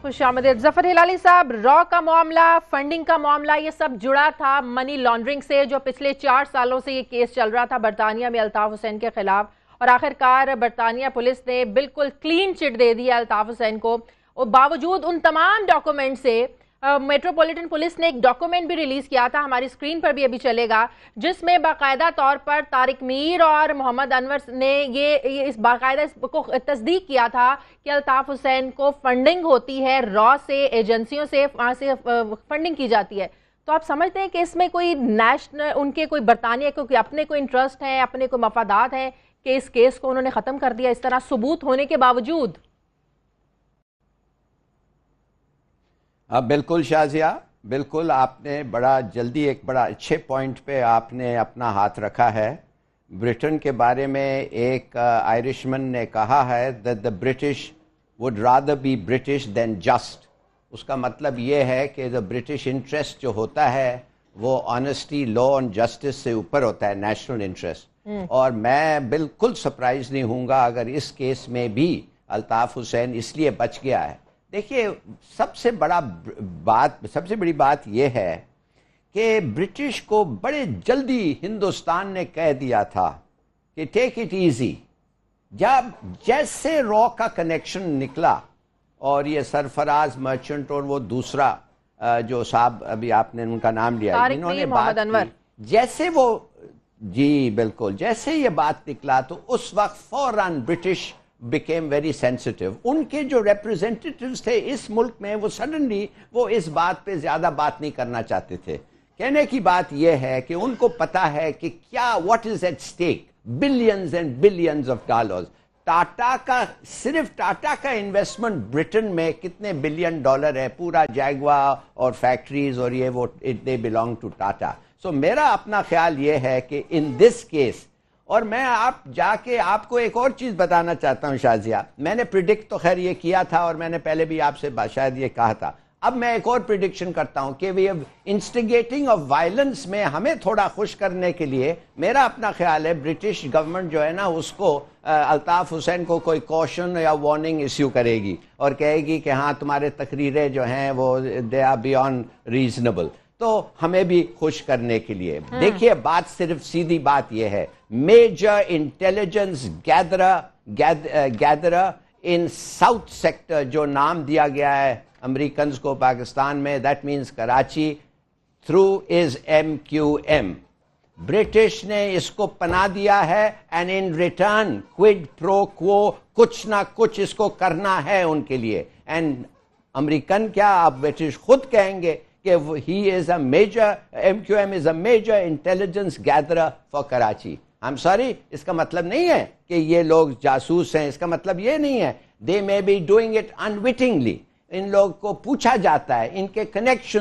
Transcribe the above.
खुश आमदीद। ज़फ़र हिलाली साहब, रॉ का मामला, फंडिंग का मामला, ये सब जुड़ा था मनी लॉन्ड्रिंग से, जो पिछले 4 सालों से ये केस चल रहा था बरतानिया में अल्ताफ हुसैन के खिलाफ। और आखिरकार बरतानिया पुलिस ने बिल्कुल क्लीन चिट दे दिया अल्ताफ हुसैन को, और बावजूद उन तमाम डॉक्यूमेंट से मेट्रोपॉलिटन पुलिस ने एक डॉक्यूमेंट भी रिलीज किया था, हमारी स्क्रीन पर भी अभी चलेगा, जिसमें बाकायदा तौर पर तारिक मीर और मोहम्मद अनवर ने ये इस बाकायदा इसको तस्दीक किया था कि अल्ताफ हुसैन को फंडिंग होती है, रॉ से, एजेंसियों से, वहाँ से फंडिंग की जाती है। तो आप समझते हैं कि इसमें कोई नेशनल, उनके कोई बरतानिया को अपने कोई इंटरेस्ट हैं, अपने कोई मफादात हैं कि इस केस को उन्होंने ख़त्म कर दिया इस तरह सबूत होने के बावजूद? बिल्कुल शाजिया, बिल्कुल आपने बड़ा जल्दी एक बड़ा अच्छे पॉइंट पे आपने अपना हाथ रखा है। ब्रिटेन के बारे में एक आयरिशमैन ने कहा है that the British would rather be British than just. उसका मतलब ये है कि द ब्रिटिश इंटरेस्ट जो होता है वो ऑनेस्टी, लॉ एंड जस्टिस से ऊपर होता है, नेशनल इंटरेस्ट। और मैं बिल्कुल सरप्राइज नहीं हूँगा अगर इस केस में भी अल्ताफ हुसैन इसलिए बच गया है। देखिए, सबसे बड़ी बात यह है कि ब्रिटिश को बड़े जल्दी हिंदुस्तान ने कह दिया था कि टेक इट इजी। जब जैसे रॉ का कनेक्शन निकला और ये सरफराज मर्चेंट और वो दूसरा जो साहब अभी आपने उनका नाम लिया, इन्होंने बात की, जैसे वो, जी बिल्कुल, जैसे ये बात निकला तो उस वक्त फौरन ब्रिटिश became very sensitive। उनके जो representatives थे इस मुल्क में, वो सडनली वो इस बात पे ज्यादा बात नहीं करना चाहते थे। कहने की बात यह है कि उनको पता है कि क्या, what is at stake, billions and billions of dollars। Tata का, सिर्फ टाटा का इन्वेस्टमेंट ब्रिटेन में कितने बिलियन डॉलर है, पूरा जैगवा और फैक्ट्रीज और ये वो, they belong to टाटा। सो मेरा अपना ख्याल ये है कि इन दिस केस, और मैं आप जाके आपको एक और चीज बताना चाहता हूं शाजिया, मैंने प्रिडिक्ट तो खैर ये किया था और मैंने पहले भी आपसे शायद ये कहा था, अब मैं एक और प्रिडिक्शन करता हूं कि we have instigating of violence में हमें थोड़ा खुश करने के लिए, मेरा अपना ख्याल है ब्रिटिश गवर्नमेंट जो है ना, उसको अल्ताफ हुसैन को कोई कॉशन या वार्निंग इश्यू करेगी और कहेगी कि हाँ तुम्हारे तकरीरें जो हैं वो दे आर बियॉन्ड रीजनेबल, तो हमें भी खुश करने के लिए। देखिए, बात सिर्फ सीधी बात यह है, मेजर इंटेलिजेंस गैदरर इन साउथ सेक्टर जो नाम दिया गया है अमेरिकन को पाकिस्तान में, that means Karachi, through is MQM। British ने इसको पना दिया है and in return quid pro quo, कुछ ना कुछ इसको करना है उनके लिए। एंड अमेरिकन क्या, अब ब्रिटिश खुद कहेंगे कि he is a major, MQM is a major intelligence gatherer for Karachi। I'm sorry, इसका मतलब नहीं है कि ये लोग जासूस हैं, इसका मतलब ये नहीं है। They may be doing it unwittingly। इन लोग को पूछा जाता है, इनके कनेक्शन